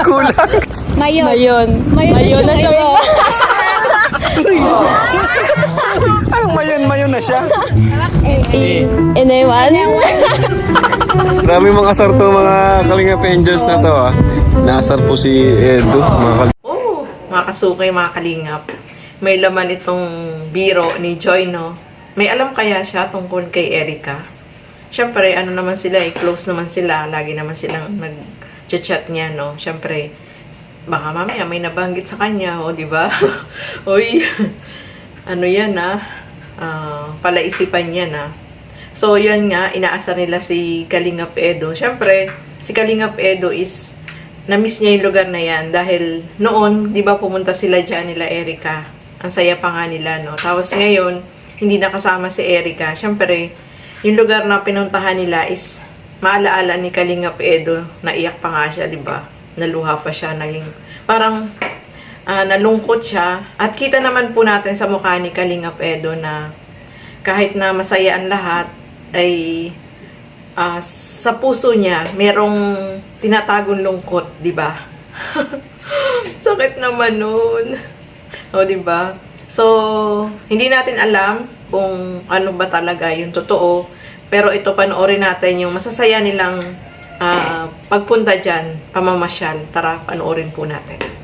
Kulang. Mayon. Mayon na siya. Anong mayon na siya? Inewan. Grabe mga asar to, mga Kalingap Angels na to ah. Naasar po si Edo, Mga kasukay, mga kalingap. May laman itong biro ni Joy, no? May alam kaya siya tungkol kay Erica? Siyempre, ano naman sila, close naman sila. Lagi naman silang nag-chat niya, no? Siyempre, baka mamaya may nabanggit sa kanya, o, di ba? Uy, ano yan, palaisipan niya, na. So, yan nga, inaasar nila si Kalingap Edo. Siyempre, si Kalingap Edo is na-miss niya yung lugar na yan dahil noon, di ba, pumunta sila dyan nila Erica. Ang saya pa nga nila, no? Tapos ngayon, hindi nakasama si Erica. Siyempre, yung lugar na pinuntahan nila is maalaala ni Kalingap Edo. Naiyak pa nga siya, di ba? Naluha pa siya, naging parang nalungkot siya. At kita naman po natin sa mukha ni Kalingap Edo na kahit na masaya ang lahat, ay sa puso niya merong tinatagong lungkot, di ba? Sakit naman nun. O, di ba? So, hindi natin alam kung ano ba talaga yung totoo, pero ito, panoorin natin yung masasaya nilang pagpunta dyan, pamamasyal. Tara, panoorin po natin.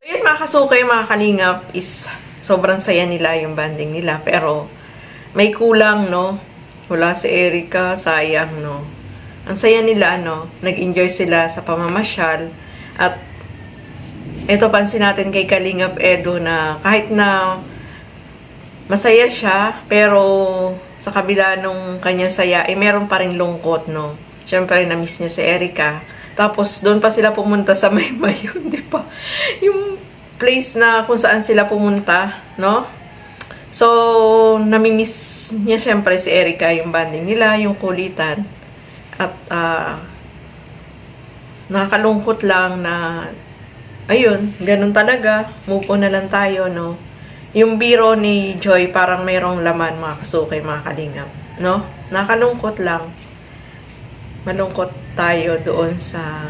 Ayun mga kasukay, mga kalingap, is sobrang saya nila yung banding nila. Pero may kulang, no? Wala si Erica, sayang, no? Ang saya nila, no? Nag-enjoy sila sa pamamasyal. At ito, pansin natin kay Kalingap Edo na kahit na masaya siya, pero sa kabila nung kanyang saya, meron pa rin lungkot, no? Siyempre, na-miss niya si Erica. Tapos, doon pa sila pumunta sa Maymayon, di ba? Yung place na kung saan sila pumunta, no? So, namimiss niya siyempre si Erica, yung banding nila, yung kulitan. At, nakakalungkot lang na, ayun, ganun talaga, move on na lang tayo, no? Yung biro ni Joy, parang mayroong laman, mga kasukay, mga kalingap, no? Nakalungkot lang. Malungkot tayo doon sa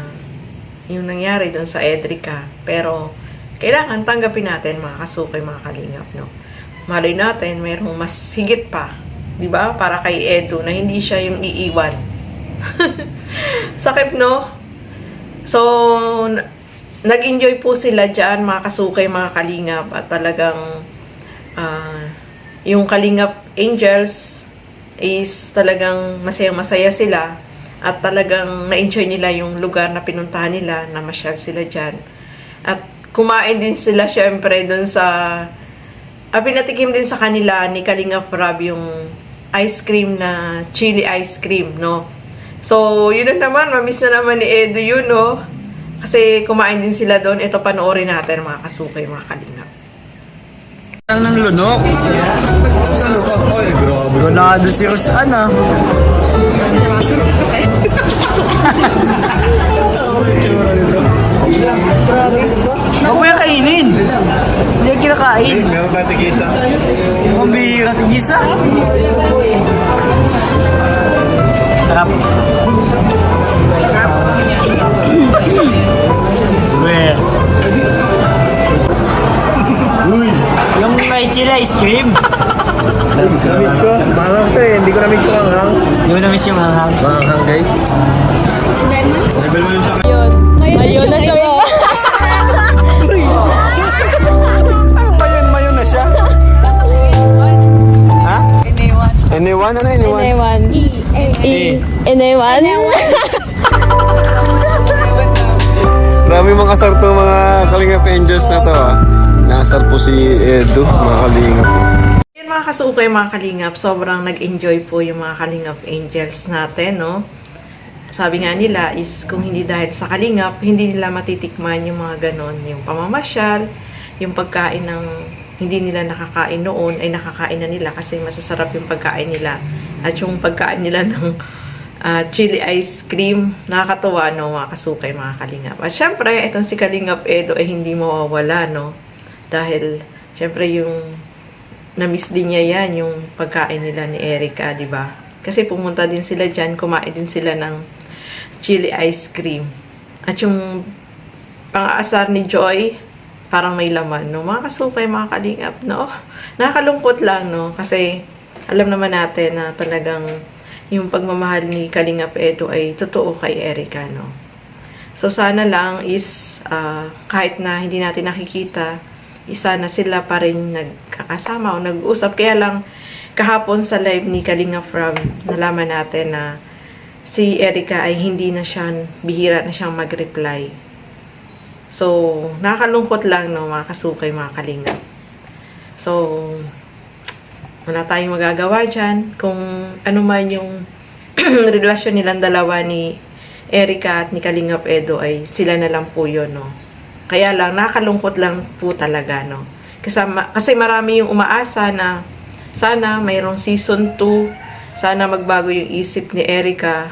yung nangyari doon sa Edrica. Pero, kailangan tanggapin natin, mga kasukay, mga kalingap, no? Malay natin, mayroong mas higit pa, di ba? Para kay Edo, na hindi siya yung iiwan. Sakit, no? So, nag-enjoy po sila dyan, mga kasukay, mga kalingap, at talagang yung Kalingap Angels is talagang masaya-masaya sila at talagang na-enjoy nila yung lugar na pinuntahan nila, na masyal sila dyan. At kumain din sila syempre dun sa pinatikim din sa kanila ni Kalingap Rob yung ice cream na chili ice cream, no? So, yun na naman, mamiss na naman ni Edo yun, no? Kasi kumain din sila doon. Ito, panoorin natin, mga kasukay, mga kalingap. Ang ng lunok. Sa luka, oy, grabe. Ronaldo si Rosan ah. Huwag mo yung kainin. Hindi yung kinakain. Meron tayo tigisa. Mambira tigisa. Sarap. Well. Yung may chili ice cream. Namiss ko. Manghang to eh. Hindi ko namiss yung manghang. Hindi mo na-miss yung manghang. Manghang, guys. Level mo yung sa Ayun. Ayun na siya. Ano ba yun? Mayon na siya? Ha? Anyone? Ano anyone? Inewan. Inewan. Grabe mga asar to, mga Kalingap Angels na to, ah. Naasar po si Edo, mga Kalingap. Yan mga kasukay, mga kalingap, sobrang nag-enjoy po yung mga Kalingap Angels natin, no? Sabi nga nila is kung hindi dahil sa Kalingap, hindi nila matitikman yung mga ganon, yung pamamasyal, yung pagkain ng hindi nila nakakain noon, ay nakakain na nila kasi masasarap yung pagkain nila. At yung pagkain nila ng chili ice cream, nakakatuwa, no, mga kasukay, mga kalingap. At syempre, itong si Kalingap Edo ay hindi mawawala, no? Dahil, syempre, yung na-miss din niya yan, yung pagkain nila ni Erica, di ba? Kasi pumunta din sila dyan, kumain din sila ng chili ice cream. At yung pang-aasar ni Joy, parang may laman, no? Mga kasukay, mga kalingap, no? Nakakalungkot lang, no? Kasi, alam naman natin na talagang yung pagmamahal ni Kalingap Edo ay totoo kay Erica, no? So, sana lang is, kahit na hindi natin nakikita, isa na sila pa rin nagkakasama o nag-usap. Kaya lang, kahapon sa live ni Kalingap Rob, nalaman natin na si Erica ay hindi na siya, bihira na siyang mag-reply. So, nakakalungkot lang, no, mga kasukay, mga kalingap. So, wala tayong magagawa dyan. Kung ano man yung relasyon nilang dalawa ni Erica at ni Kalingap Edo, ay sila na lang po yun, no. Kaya lang, nakakalungkot lang po talaga, no. Kasi marami yung umaasa na sana mayroong season 2 Sana magbago yung isip ni Erica.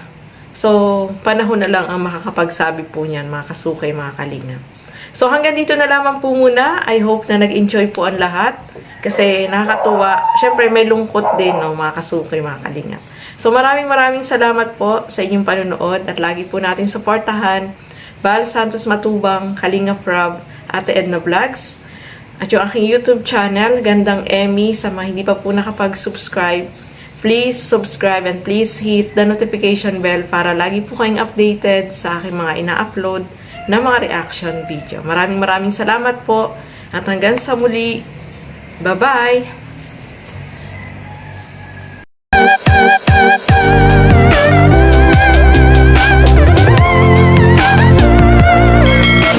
So, panahon na lang ang makakapagsabi po niyan, mga kasukay, mga kalingap. So, hanggang dito na lamang po muna. I hope na nag-enjoy po ang lahat. Kasi nakakatuwa. Siyempre, may lungkot din, no, mga kasukay, mga kalingap. So, maraming salamat po sa inyong panonood. At lagi po natin suportahan Val Santos Matubang, Kalingap Rob, Ate Edna Vlogs. At yung aking YouTube channel, Gandang Emmy, sa mga hindi pa po nakapag-subscribe. Please subscribe and please hit the notification bell para lagi po kayong updated sa aking mga ina-upload na mga reaction video. Maraming salamat po at hanggang sa muli. Bye-bye!